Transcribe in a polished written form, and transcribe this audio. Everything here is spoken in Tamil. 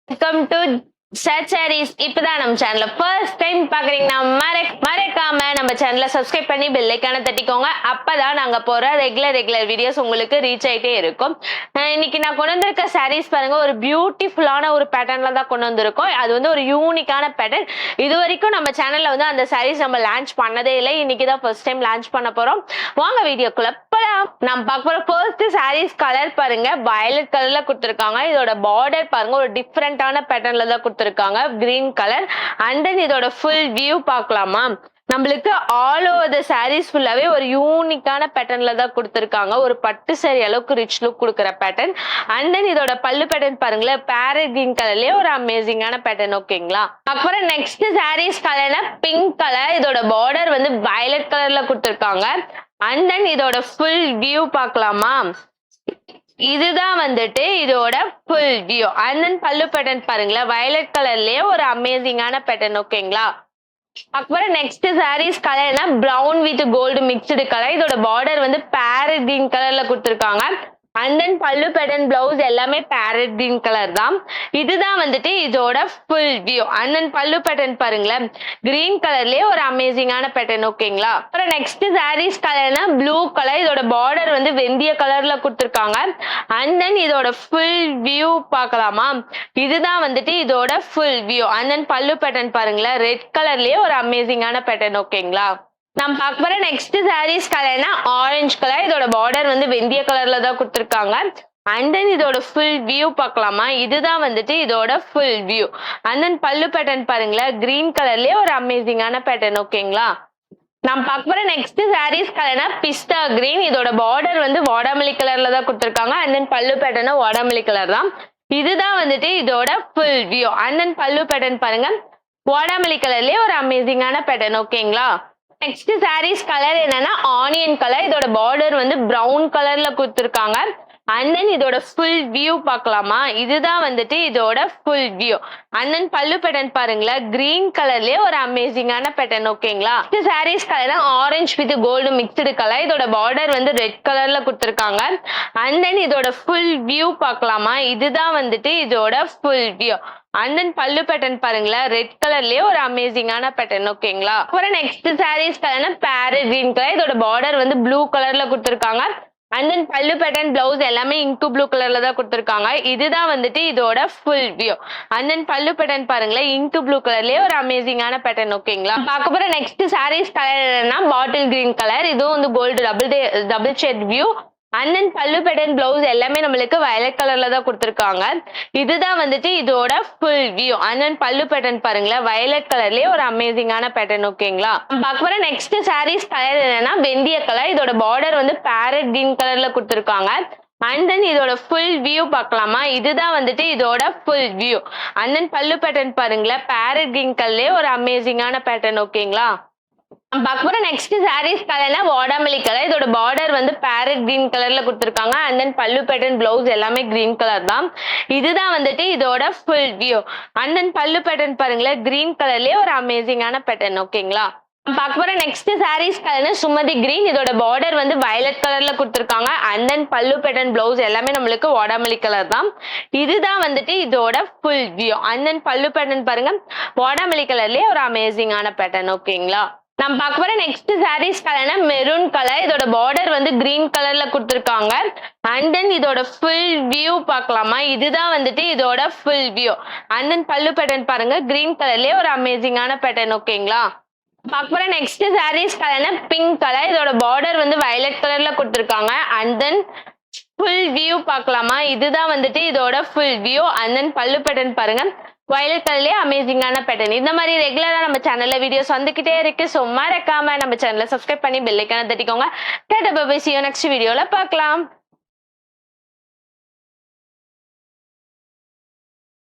Welcome to Set Sarees. இப்பதான் நம்ம சேனல்ல ஃபர்ஸ்ட் டைம் பாக்குறீங்கன்னா மறக்காம நம்ம சேனலை சப்ஸ்கிரைப் பண்ணி பெல் ஐகானை தட்டிக்கோங்க. அப்பதான் நாங்க போற ரெகுலர் வீடியோஸ் உங்களுக்கு ரீச் ஆயிட்டே இருக்கும். இன்னைக்கு நான் கொண்டு வந்திருக்க சாரீஸ் பாருங்க, ஒரு பியூட்டிஃபுல்லான ஒரு பேட்டர்ன்ல தான் கொண்டு வந்திருக்கோம். அது வந்து ஒரு யூனிக்கான பேட்டர்ன். இது வரைக்கும் நம்ம சேனல்ல வந்து அந்த சாரீஸ் நம்ம லான்ச் பண்ணதே இல்லை. இன்னைக்கு தான் ஃபர்ஸ்ட் டைம் லான்ச் பண்ண போறோம். வாங்க வீடியோக்குள்ள போலாம். நம்ம பார்க்க போற ஃபர்ஸ்ட் சாரீஸ் கலர் பாருங்க, வயலட் கலர்ல கொடுத்திருக்காங்க. இதோட பார்டர் பாருங்க, ஒரு டிஃப்ரெண்டான பேட்டர்ன்ல தான் கொடுத்திருக்காங்க, கிரீன் கலர். அண்ட் தென் இதோட ஃபுல் வியூ பார்க்கலாமா? நம்மளுக்கு ஆல் ஓவர் த சாரீஸ் ஃபுல்லாவே ஒரு யூனிக்கான பேட்டர்ன்ல தான் கொடுத்திருக்காங்க. ஒரு பட்டு சாரி அளவுக்கு ரிச் லுக் கொடுக்குற பேட்டர்ன். அண்ட் தென் இதோட பல்லு பேட்டர்ன் பாருங்களேன், பேரட் கிரீன் கலர்லயே ஒரு அமேசிங்கான பேட்டர்ன். ஓகேங்களா? அப்புறம் நெக்ஸ்ட் சாரீஸ் கலர்னா பிங்க் கலர். இதோட பார்டர் வந்து வயலட் கலர்ல கொடுத்திருக்காங்க. அண்ட் தென் இதோட ஃபுல் வியூ பார்க்கலாமா? இதுதான் வந்துட்டு இதோட ஃபுல் வியூ. அண்ட் தென் பல்லு பேட்டர்ன் பாருங்களேன், வயலட் கலர்லயே ஒரு அமேசிங்கான பேட்டர்ன். ஓகேங்களா? அப்புறம் நெக்ஸ்ட் சாரீஸ் கலர்னா brown with gold mixed colour. இதோட பார்டர் வந்து பேரட் கிரீன் கலர்ல கொடுத்திருக்காங்க. அண்ட் தென் பல்லு பேட்டர்ன் பிளவுஸ் எல்லாமே பேரட் கிரீன் கலர் தான். இதுதான் வந்துட்டு இதோட ஃபுல் வியூ. அண்ட் தென் பல்லு பேட்டர்ன் பாருங்களேன், கிரீன் கலர்லயே ஒரு அமேசிங்கான பேட்டர்ன். ஓகேங்களா? அப்புறம் நெக்ஸ்ட் சாரீஸ் கலர்னா ப்ளூ கலர். இதோட பார்டர் வந்து வெந்தய கலர்ல கொடுத்திருக்காங்க. அண்ட் தென் இதோட ஃபுல் வியூ பார்க்கலாமா? இதுதான் வந்துட்டு இதோட ஃபுல் வியூ. அண்ட் தென் பல்லு பேட்டர்ன் பாருங்களேன், ரெட் கலர்லயே ஒரு அமேசிங்கான பேட்டர்ன். ஓகேங்களா? நம்ம பார்க்க போற நெக்ஸ்ட் சாரீஸ் கலர்னா ஆரஞ்சு கலர். இதோட பார்டர் வந்து வெந்தய கலர்ல தான் கொடுத்திருக்காங்க. அண்ட் தென் இதோட ஃபுல் வியூ பார்க்கலாமா? இதுதான் வந்துட்டு இதோட ஃபுல் வியூ. அண்ட் தென் பல்லு பேட்டர்ன் பாருங்களேன், கிரீன் கலர்லயே ஒரு அமேசிங்கான பேட்டர்ன். ஓகேங்களா? நம்ம பார்க்க போற நெக்ஸ்ட் சாரீஸ் கலர்னா பிஸ்தா கிரீன். இதோட பார்டர் வந்து வாடாமல்லி கலர்ல தான் கொடுத்திருக்காங்க. அண்ட் தென் பல்லு பேட்டர்னும் வாடாமல்லி கலர் தான். இதுதான் வந்துட்டு இதோட ஃபுல் வியூ. அண்ட் தென் பல்லு பேட்டர்ன் பாருங்க, வாடாமல்லி கலர்லயே ஒரு அமேசிங்கான பேட்டர்ன். ஓகேங்களா? நெக்ஸ்ட் சாரீஸ் கலர் என்னன்னா ஆனியன் கலர். இதோட பார்டர் வந்து பிரவுன் கலர்ல கொடுத்திருக்காங்க. அண்ட் தென் இதோட ஃபுல் வியூ பார்க்கலாமா? இதுதான் வந்துட்டு இதோட ஃபுல் வியூ. அண்ட் தென் பல்லு பேட்டர்ன் பாருங்களேன், கிரீன் கலர்லயே ஒரு அமேசிங்கான பேட்டர்ன். ஓகேங்களா? Sarees colour orange with gold mixed colour. இதோட பார்டர் வந்து ரெட் கலர்ல கொடுத்திருக்காங்க. அண்ட் தென் இதோட ஃபுல் வியூ பார்க்கலாமா? இதுதான் வந்துட்டு இதோட ஃபுல் வியூ. அண்ட் தென் பல்லு பேட்டர்ன் பாருங்களேன், ரெட் கலர்லயே ஒரு அமேசிங்கான பேட்டர்ன். ஓகேங்களா? அப்புறம் நெக்ஸ்ட் சாரீஸ் கலர்னா பேரட் கிரீன் கலர். இதோட பார்டர் வந்து ப்ளூ கலர்ல கொடுத்திருக்காங்க. அண்ட் தென் பல்லு பேட்டர்ன் பிளவுஸ் எல்லாமே இங்கு ப்ளூ கலர்ல தான் கொடுத்திருக்காங்க. இதுதான் வந்துட்டு இதோட ஃபுல் வியூ. அண்ட் தென் பல்லு பேட்டர்ன் பாருங்களேன், இங்கு ப்ளூ கலர்லயே ஒரு அமேசிங்கான பேட்டர்ன். ஓகேங்களா? பார்க்க போற நெக்ஸ்ட் சாரீஸ் கலர் என்னன்னா பாட்டில் கிரீன் கலர். இதுவும் வந்து gold double shade view. And then பல்லு பேட்டர்ன் பிளவுஸ் எல்லாமே நம்மளுக்கு வயலட் கலர்ல தான் கொடுத்திருக்காங்க. இதுதான் வந்துட்டு இதோட ஃபுல் வியூ. அண்ட் தென் பல்லு பேட்டர்ன் பாருங்களேன், வயலட் கலர்லயே ஒரு அமேசிங்கான பேட்டர்ன். ஓகேங்களா? பார்க்க போற நெக்ஸ்ட் சாரீஸ் கலர் என்னன்னா வெந்தய கலர். இதோட பார்டர் வந்து பேரட் கிரீன் கலர்ல கொடுத்திருக்காங்க. அண்ட் தென் இதோட ஃபுல் வியூ பார்க்கலாமா? இதுதான் வந்துட்டு இதோட ஃபுல் வியூ. அண்ட் தென் பல்லு பேட்டர்ன் பாருங்களேன், பேரட் கிரீன் கலர்லயே ஒரு அமேசிங்கான பேட்டர்ன். ஓகேங்களா? பார்க்க போற நெக்ஸ்ட் சாரீஸ் கலர்னா வாடாமல்லி கலர். இதோட பார்டர் வந்து பேரட் கிரீன் கலர்ல கொடுத்திருக்காங்க. அண்ட் தென் பல்லு பேட்டர்ன் பிளவுஸ் எல்லாமே கிரீன் கலர் தான். இதுதான் வந்துட்டு இதோட ஃபுல் வியூ. அண்ட் தென் பல்லு பேட்டர்ன் பாருங்களேன், கிரீன் கலர்லயே ஒரு அமேசிங்கான பேட்டர்ன். ஓகேங்களா? பார்க்க போற நெக்ஸ்ட் சாரீஸ் கலர்னா சுமதி கிரீன். இதோட பார்டர் வந்து வயலட் கலர்ல கொடுத்திருக்காங்க. அண்ட் தென் பல்லு பேட்டர்ன் பிளவுஸ் எல்லாமே நம்மளுக்கு வாடாமல்லி கலர் தான். இதுதான் வந்துட்டு இதோட ஃபுல் வியூ. அண்ட் தென் பல்லு பேட்டர்ன் பாருங்க, வாடாமல்லி கலர்லயே ஒரு அமேசிங்கான பேட்டர்ன். ஓகேங்களா? நம்ம பார்க்க போற நெக்ஸ்ட் சாரீஸ் கலர்னா மெரூன் கலர். இதோட பார்டர் வந்து கிரீன் கலர்ல கொடுத்திருக்காங்க. அண்ட் தென் இதோட ஃபுல் வியூ பார்க்கலாமா? இதுதான் வந்துட்டு இதோட ஃபுல் வியூ. அண்ட் தென் பல்லு பேட்டர்ன் பாருங்க, கிரீன் கலர்லயே ஒரு அமேசிங்கான பேட்டர்ன். ஓகேங்களா? பார்க்க போற நெக்ஸ்ட் சாரீஸ் கலர்னா பிங்க் கலர். இதோட பார்டர் வந்து வயலட் கலர்ல கொடுத்திருக்காங்க. அண்ட் தென் ஃபுல் வியூ பார்க்கலாமா? இதுதான் வந்துட்டு இதோட ஃபுல் வியூ. அண்ட் தென் பல்லு பேட்டர்ன் பாருங்க, வயலட் கலர்லயே அமேசிங்கான பேட்டர்ன். இந்த மாதிரி ரெகுலரா நம்ம சேனல்ல வீடியோஸ் வந்துகிட்டே இருக்கு. ஸோ மறக்காம நம்ம சேனலை சப்ஸ்கிரைப் பண்ணி பெல் ஐகானை தட்டிக்கோங்க. Tata bye bye, see you next வீடியோல பார்க்கலாம்.